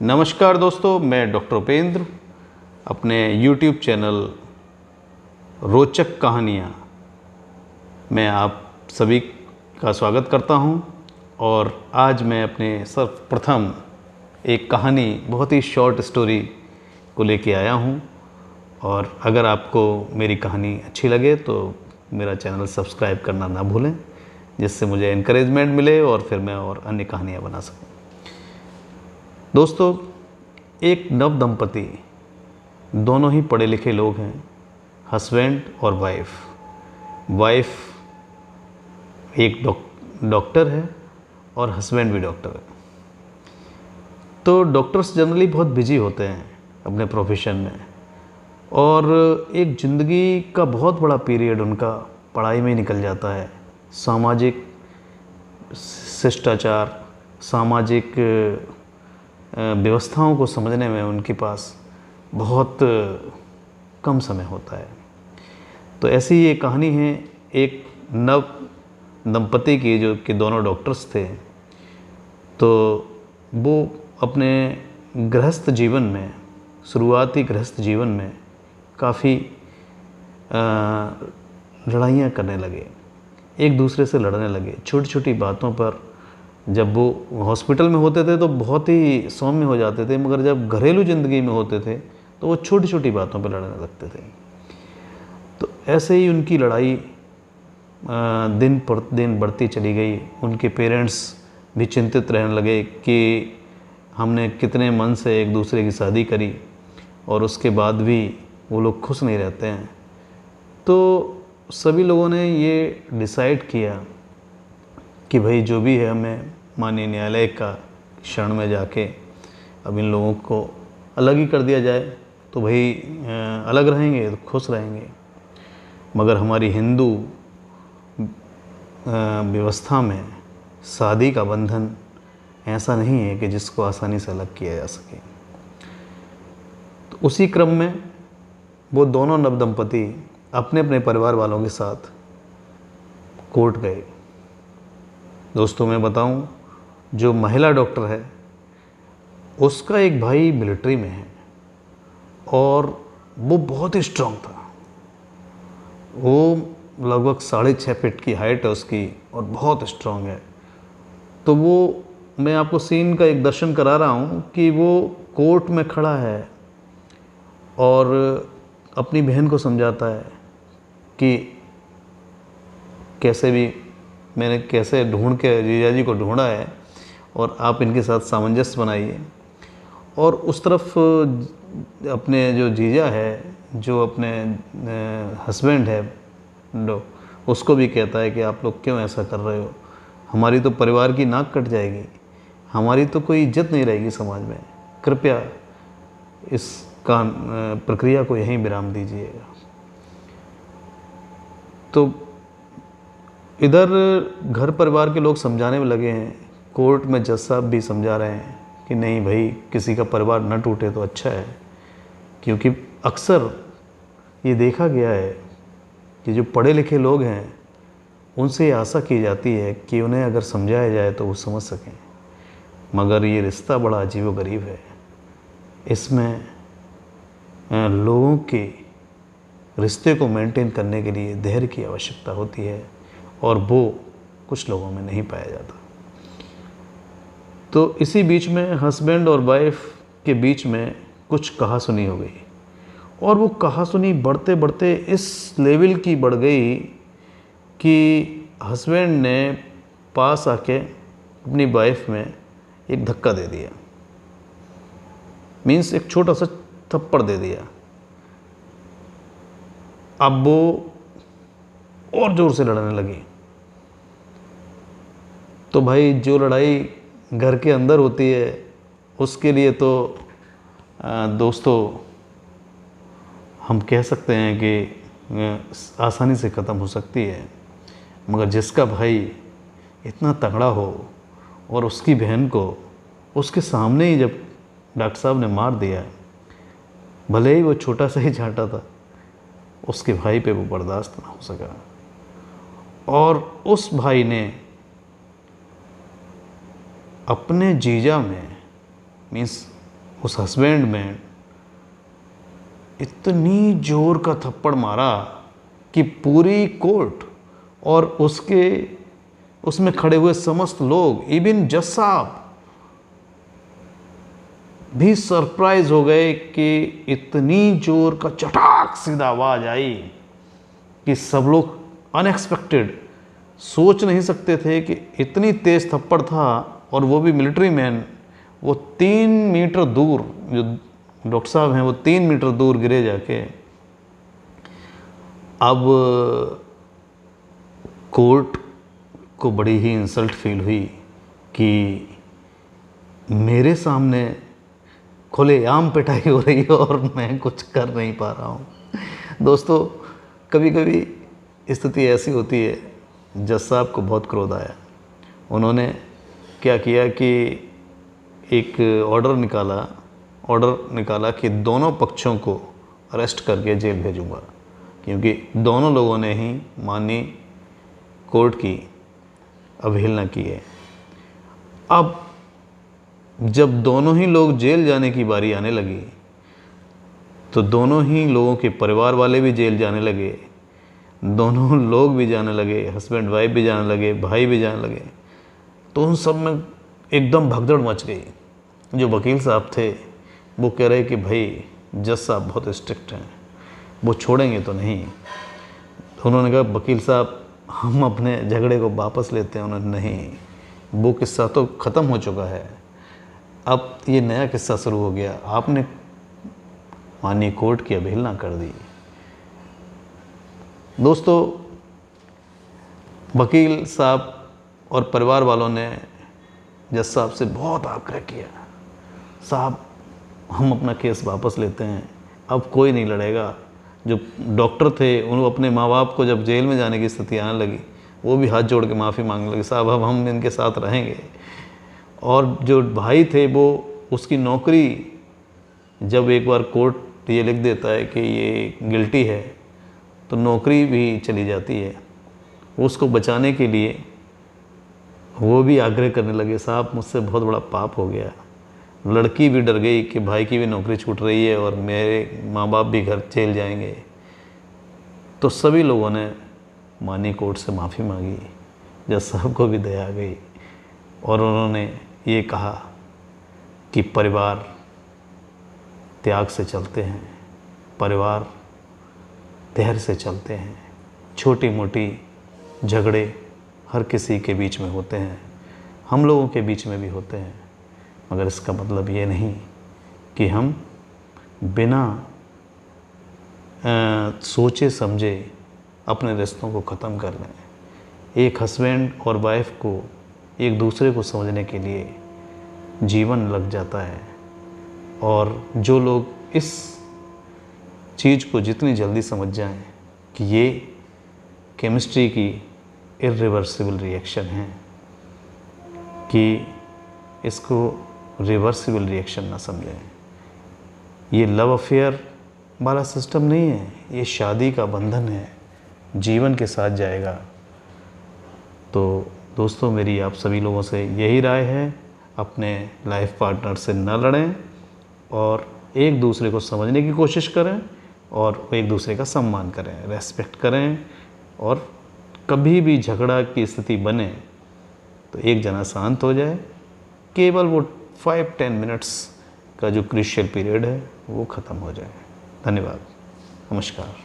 नमस्कार दोस्तों, मैं डॉक्टर उपेंद्र अपने YouTube चैनल रोचक कहानियाँ में आप सभी का स्वागत करता हूँ। और आज मैं अपने सर्वप्रथम एक कहानी, बहुत ही शॉर्ट स्टोरी को लेके आया हूँ। और अगर आपको मेरी कहानी अच्छी लगे तो मेरा चैनल सब्सक्राइब करना ना भूलें, जिससे मुझे इनकरेजमेंट मिले और फिर मैं और अन्य कहानियाँ बना सकूँ। दोस्तों, एक नव दंपति, दोनों ही पढ़े लिखे लोग हैं, हस्बैंड और वाइफ एक डॉक्टर है और हस्बैंड भी डॉक्टर है। तो डॉक्टर्स जनरली बहुत बिजी होते हैं अपने प्रोफेशन में, और एक ज़िंदगी का बहुत बड़ा पीरियड उनका पढ़ाई में निकल जाता है। सामाजिक शिष्टाचार, सामाजिक व्यवस्थाओं को समझने में उनके पास बहुत कम समय होता है। तो ऐसी ये कहानी है एक नव दंपति की, जो कि दोनों डॉक्टर्स थे। तो वो अपने गृहस्थ जीवन में, शुरुआती गृहस्थ जीवन में काफ़ी लड़ाइयाँ करने लगे, एक दूसरे से लड़ने लगे छोटी छोटी बातों पर। जब वो हॉस्पिटल में होते थे तो बहुत ही सौम्य हो जाते थे, मगर जब घरेलू ज़िंदगी में होते थे तो वो छोटी छोटी बातों पर लड़ने लगते थे। तो ऐसे ही उनकी लड़ाई दिन पर दिन बढ़ती चली गई। उनके पेरेंट्स भी चिंतित रहने लगे कि हमने कितने मन से एक दूसरे की शादी करी और उसके बाद भी वो लोग खुश नहीं रहते हैं। तो सभी लोगों ने ये डिसाइड किया कि भाई जो भी है, हमें माननीय न्यायालय का शरण में जाके अब इन लोगों को अलग ही कर दिया जाए। तो भाई अलग रहेंगे तो खुश रहेंगे, मगर हमारी हिंदू व्यवस्था में शादी का बंधन ऐसा नहीं है कि जिसको आसानी से अलग किया जा सके। तो उसी क्रम में वो दोनों नवदंपति अपने अपने परिवार वालों के साथ कोर्ट गए। दोस्तों, मैं बताऊं, जो महिला डॉक्टर है उसका एक भाई मिलिट्री में है और वो बहुत ही स्ट्रांग था। वो लगभग 6.5 फीट की हाइट है उसकी और बहुत स्ट्रांग है। तो वो, मैं आपको सीन का एक दर्शन करा रहा हूँ कि वो कोर्ट में खड़ा है और अपनी बहन को समझाता है कि कैसे भी मैंने कैसे ढूंढ के जीजा जी को ढूंढा है और आप इनके साथ सामंजस्य बनाइए। और उस तरफ अपने जो जीजा है, जो अपने हस्बैंड है, उसको भी कहता है कि आप लोग क्यों ऐसा कर रहे हो, हमारी तो परिवार की नाक कट जाएगी, हमारी तो कोई इज्जत नहीं रहेगी समाज में, कृपया इस प्रक्रिया को यहीं विराम दीजिएगा। तो इधर घर परिवार के लोग समझाने में लगे हैं, कोर्ट में जज साहब भी समझा रहे हैं कि नहीं भाई, किसी का परिवार न टूटे तो अच्छा है। क्योंकि अक्सर ये देखा गया है कि जो पढ़े लिखे लोग हैं उनसे आशा की जाती है कि उन्हें अगर समझाया जाए तो वो समझ सकें, मगर ये रिश्ता बड़ा अजीबोगरीब है। इसमें लोगों के रिश्ते को मेंटेन करने के लिए धैर्य की आवश्यकता होती है और वो कुछ लोगों में नहीं पाया जाता। तो इसी बीच में हस्बैंड और वाइफ के बीच में कुछ कहासुनी हो गई, और वो कहासुनी बढ़ते बढ़ते इस लेवल की बढ़ गई कि हस्बैंड ने पास आके अपनी वाइफ में एक धक्का दे दिया, मीन्स एक छोटा सा थप्पड़ दे दिया। अब वो और ज़ोर से लड़ने लगी। तो भाई, जो लड़ाई घर के अंदर होती है उसके लिए तो दोस्तों हम कह सकते हैं कि आसानी से ख़त्म हो सकती है, मगर जिसका भाई इतना तगड़ा हो और उसकी बहन को उसके सामने ही जब डॉक्टर साहब ने मार दिया, भले ही वो छोटा सा ही झांटा था, उसके भाई पे वो बर्दाश्त ना हो सका। और उस भाई ने अपने जीजा में मीन्स उस हस्बैंड में इतनी जोर का थप्पड़ मारा कि पूरी कोर्ट और उसमें खड़े हुए समस्त लोग, इवन जज साहब भी सरप्राइज हो गए कि इतनी जोर का चटाक सीधा आवाज आई कि सब लोग अनएक्सपेक्टेड, सोच नहीं सकते थे कि इतनी तेज थप्पड़ था, और वो भी मिलिट्री मैन। वो 3 मीटर दूर, जो डॉक्टर साहब हैं वो 3 मीटर दूर गिरे जाके। अब कोर्ट को बड़ी ही इंसल्ट फील हुई कि मेरे सामने खुलेआम पिटाई हो रही है और मैं कुछ कर नहीं पा रहा हूँ। दोस्तों, कभी कभी स्थिति ऐसी होती है, जज साहब को बहुत क्रोध आया। उन्होंने क्या किया कि एक ऑर्डर निकाला कि दोनों पक्षों को अरेस्ट करके जेल भेजूंगा, क्योंकि दोनों लोगों ने ही माननीय कोर्ट की अवहेलना की है। अब जब दोनों ही लोग जेल जाने की बारी आने लगी तो दोनों ही लोगों के परिवार वाले भी जेल जाने लगे, दोनों लोग भी जाने लगे, हस्बैंड वाइफ भी जाने लगे, भाई भी जाने लगे। तो उन सब में एकदम भगदड़ मच गई। जो वकील साहब थे वो कह रहे कि भाई जज साहब बहुत स्ट्रिक्ट हैं, वो छोड़ेंगे तो नहीं। तो उन्होंने कहा वकील साहब हम अपने झगड़े को वापस लेते हैं। उन्होंने नहीं, वो किस्सा तो ख़त्म हो चुका है, अब ये नया किस्सा शुरू हो गया, आपने माननीय कोर्ट की अवहेलना कर दी। दोस्तों, वकील साहब और परिवार वालों ने जज साहब से बहुत आग्रह किया, साहब हम अपना केस वापस लेते हैं, अब कोई नहीं लड़ेगा। जो डॉक्टर थे उन अपने माँ बाप को जब जेल में जाने की स्थिति आने लगी, वो भी हाथ जोड़ के माफ़ी मांगने लगे, साहब अब हम इनके साथ रहेंगे। और जो भाई थे वो उसकी नौकरी, जब एक बार कोर्ट ये लिख देता है कि ये गिल्टी है तो नौकरी भी चली जाती है। उसको बचाने के लिए वो भी आग्रह करने लगे, साहब मुझसे बहुत बड़ा पाप हो गया। लड़की भी डर गई कि भाई की भी नौकरी छूट रही है और मेरे माँ बाप भी घर जेल जाएंगे। तो सभी लोगों ने माननीय कोर्ट से माफ़ी मांगी, जज साहब को भी दया आ गई और उन्होंने ये कहा कि परिवार त्याग से चलते हैं, परिवार धैर्य से चलते हैं। छोटी मोटी झगड़े हर किसी के बीच में होते हैं, हम लोगों के बीच में भी होते हैं, मगर इसका मतलब ये नहीं कि हम बिना सोचे समझे अपने रिश्तों को ख़त्म कर लें। एक हस्बैंड और वाइफ को एक दूसरे को समझने के लिए जीवन लग जाता है, और जो लोग इस चीज़ को जितनी जल्दी समझ जाएं कि ये केमिस्ट्री की इरिवर्सिबल रिएक्शन है, कि इसको रिवर्सिबल रिएक्शन ना समझें। ये लव अफेयर वाला सिस्टम नहीं है, ये शादी का बंधन है, जीवन के साथ जाएगा। तो दोस्तों, मेरी आप सभी लोगों से यही राय है, अपने लाइफ पार्टनर से न लड़ें और एक दूसरे को समझने की कोशिश करें और एक दूसरे का सम्मान करें, रेस्पेक्ट करें। और कभी भी झगड़ा की स्थिति बने तो एक जना शांत हो जाए, केवल वो 5-10 मिनट्स का जो क्रूशियल पीरियड है वो ख़त्म हो जाए। धन्यवाद, नमस्कार।